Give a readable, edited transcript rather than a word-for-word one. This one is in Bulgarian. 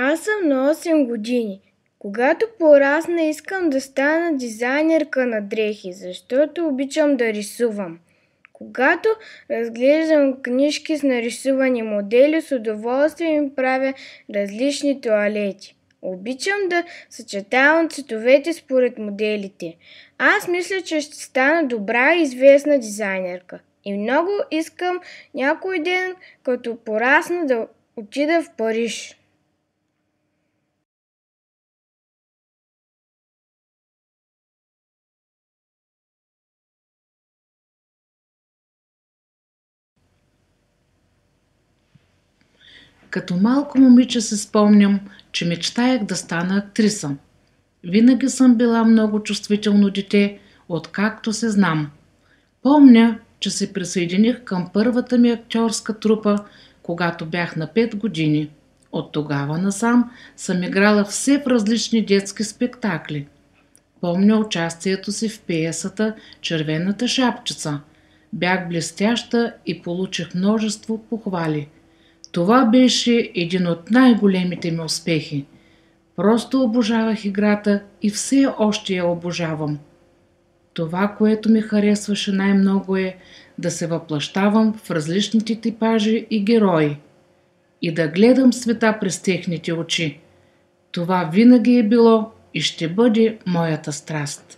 Аз съм на 8 години. Когато порасна, искам да стана дизайнерка на дрехи, защото обичам да рисувам. Когато разглеждам книжки с нарисувани модели, с удоволствие ми правя различни тоалети. Обичам да съчетавам цветовете според моделите. Аз мисля, че ще стана добра и известна дизайнерка. И много искам някой ден, като порасна, да отида в Париж. Като малко момиче се спомням, че мечтаях да стана актриса. Винаги съм била много чувствително дете, откакто се знам. Помня, че се присъединих към първата ми актьорска трупа, когато бях на 5 години. От тогава насам съм играла все в различни детски спектакли. Помня участието си в пиесата «Червената шапчица». Бях блестяща и получих множество похвали. Това беше един от най-големите ми успехи. Просто обожавах играта и все още я обожавам. Това, което ми харесваше най-много е да се въплъщавам в различните типажи и герои и да гледам света през техните очи. Това винаги е било и ще бъде моята страст.